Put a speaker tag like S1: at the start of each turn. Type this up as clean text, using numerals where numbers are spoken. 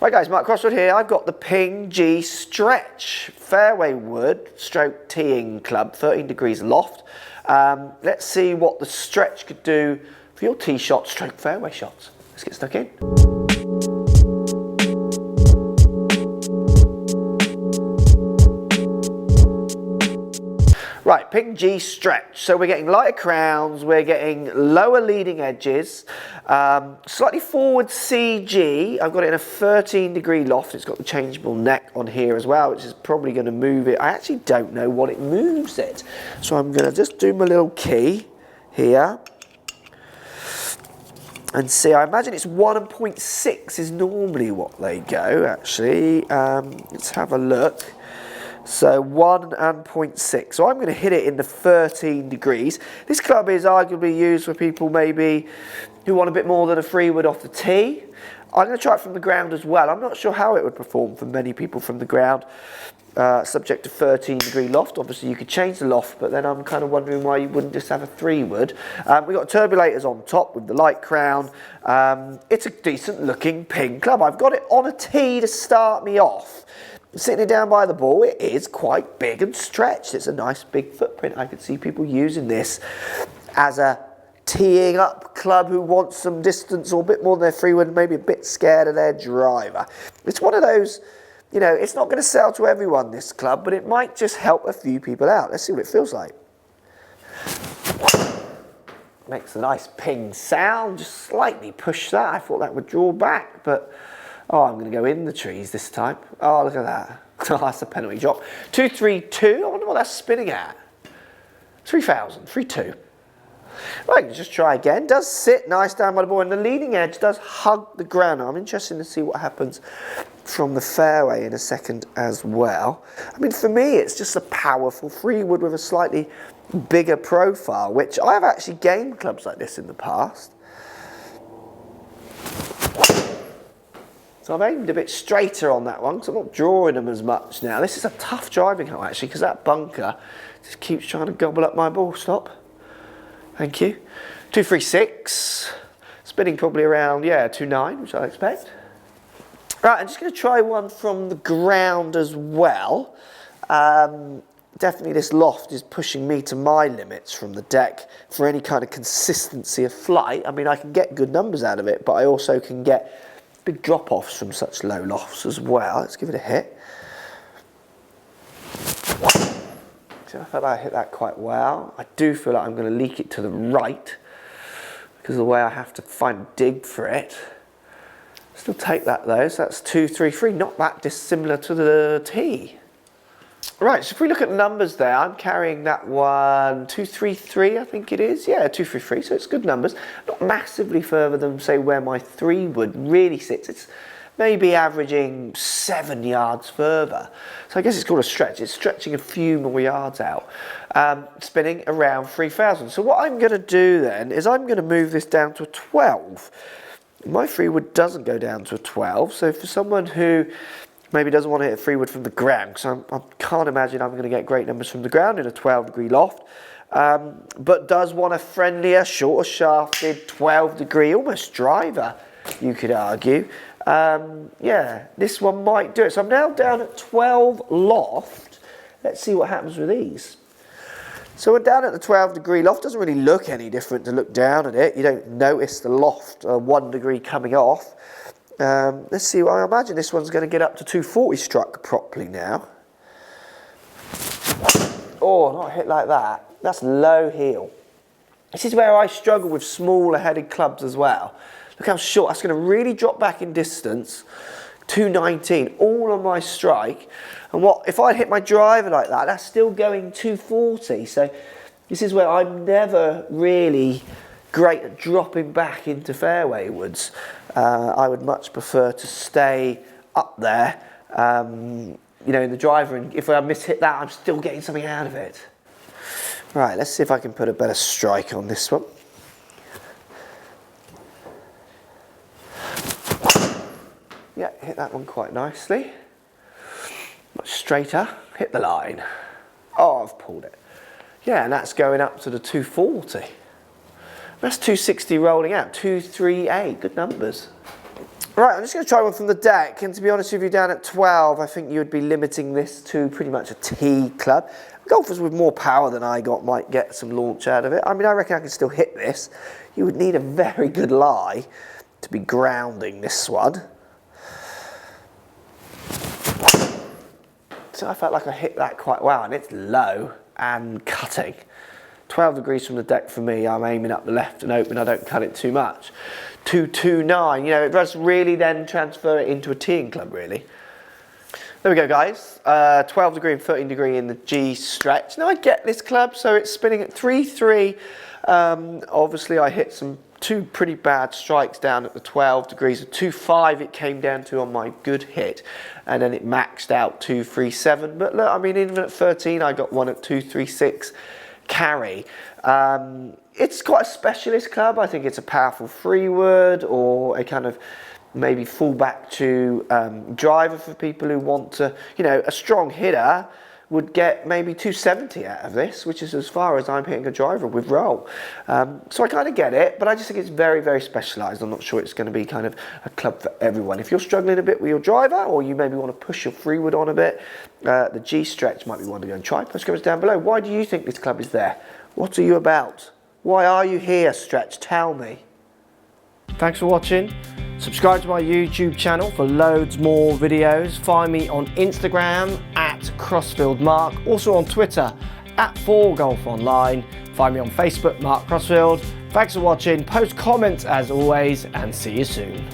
S1: Right guys, Mark Crossfield here. I've got the Ping G Stretch fairway wood stroke teeing club, 13 degrees loft. Let's see what the stretch could do for your tee shot stroke fairway shots. Let's get stuck in. Right, Ping G Stretch. So we're getting lighter crowns, we're getting lower leading edges, slightly forward CG. I've got it in a 13 degree loft. It's got the changeable neck on here as well, which is probably going to move it. I actually don't know what it moves it. So I'm going to just do my little key here. And see, I imagine it's 1.6 is normally what they go, actually. Let's have a look. So 1 and 0.6. So I'm going to hit it in the 13 degrees. This club is arguably used for people maybe who want a bit more than a free wood off the tee. I'm going to try it from the ground as well. I'm not sure how it would perform for many people from the ground, subject to 13 degree loft. Obviously you could change the loft, but then I'm kind of wondering why you wouldn't just have a 3 wood. We've got turbulators on top with the light crown. It's a decent looking Ping club. I've got it on a tee to start me off. Sitting it down by the ball, it is quite big and stretched. It's a nice big footprint. I could see people using this as a teeing up club who wants some distance or a bit more than their free wood, maybe a bit scared of their driver. It's one of those, you know, it's not going to sell to everyone, this club, but it might just help a few people out. Let's see what it feels like. Makes a nice ping sound. Just slightly push that. I thought that would draw back, but oh, I'm going to go in the trees this time. Oh, look at that. Oh, that's a penalty drop. 232. I wonder what that's spinning at. 3,000. 3-2. Right, just try again. Does sit nice down by the ball, and the leading edge does hug the ground. I'm interested to see what happens from the fairway in a second as well. I mean, for me, it's just a powerful free wood with a slightly bigger profile, which I have actually gained clubs like this in the past. So I've aimed a bit straighter on that one because I'm not drawing them as much now. This is a tough driving hole actually, because that bunker just keeps trying to gobble up my ball. Stop. Thank you. 236. Spinning probably around, yeah, 2.9, which I expect. Right, I'm just going to try one from the ground as well. Definitely this loft is pushing me to my limits from the deck for any kind of consistency of flight. I mean, I can get good numbers out of it, but I also can get big drop-offs from such low lofts as well. Let's give it a hit. So I felt like I hit that quite well. I do feel like I'm going to leak it to the right because of the way I have to find a dig for it. Still take that though, so that's 2-3-3, not that dissimilar to the tee. Right, so if we look at the numbers there, I'm carrying that one 2-3-3, I think it is. Yeah, 2-3-3, so it's good numbers. Not massively further than, say, where my 3 wood really sits. It's maybe averaging 7 yards further. So I guess it's called a stretch. It's stretching a few more yards out. Spinning around 3,000. So what I'm going to do then is I'm going to move this down to a 12. My 3 wood doesn't go down to a 12, so for someone who maybe doesn't want to hit a 3 wood from the ground, because I can't imagine I'm going to get great numbers from the ground in a 12 degree loft, but does want a friendlier, shorter shafted, 12 degree, almost driver, you could argue. Yeah, this one might do it. So I'm now down at 12 loft. Let's see what happens with these. So we're down at the 12 degree loft. Doesn't really look any different to look down at it. You don't notice the loft 1 degree coming off. Let's see, I imagine this one's going to get up to 240 struck properly now. Oh, not a hit like that. That's low heel. This is where I struggle with smaller headed clubs as well. Look how short, that's going to really drop back in distance. 219, all on my strike. And what if I hit my driver like that, that's still going 240. So this is where I'm never really great at dropping back into fairway woods. I would much prefer to stay up there, you know, in the driver, and if I mishit that, I'm still getting something out of it. Right, let's see if I can put a better strike on this one. Yeah, hit that one quite nicely. Much straighter, hit the line. Oh, I've pulled it. Yeah, and that's going up to the 240. That's 260 rolling out, 238, good numbers. Right, I'm just going to try one from the deck, and to be honest with you, down at 12, I think you would be limiting this to pretty much a T club. Golfers with more power than I got might get some launch out of it. I mean, I reckon I can still hit this. You would need a very good lie to be grounding this one. So I felt like I hit that quite well, and it's low and cutting. 12 degrees from the deck for me. I'm aiming up the left and hoping I don't cut it too much. 229, you know, it does really then transfer it into a teeing club, really. There we go, guys. 12 degree and 13 degree in the G stretch. Now I get this club, so it's spinning at 3-3. Obviously, I hit two pretty bad strikes down at the 12 degrees. At 2.5 it came down to on my good hit, and then it maxed out 2.37. But look, I mean, even at 13, I got one at 2.36 carry. It's quite a specialist club. I think it's a powerful 3-wood or a kind of maybe fullback to driver for people who want to, you know, a strong hitter would get maybe 270 out of this, which is as far as I'm hitting a driver with roll. So I kind of get it, but I just think it's very, very specialised. I'm not sure it's going to be kind of a club for everyone. If you're struggling a bit with your driver, or you maybe want to push your 3-wood on a bit, the G stretch might be one to go and try. Post comments down below. Why do you think this club is there? What are you about? Why are you here, Stretch? Tell me. Thanks for watching. Subscribe to my YouTube channel for loads more videos. Find me on Instagram at Crossfield Mark. Also on Twitter at 4golfonline. Find me on Facebook, Mark Crossfield. Thanks for watching. Post comments as always, and see you soon.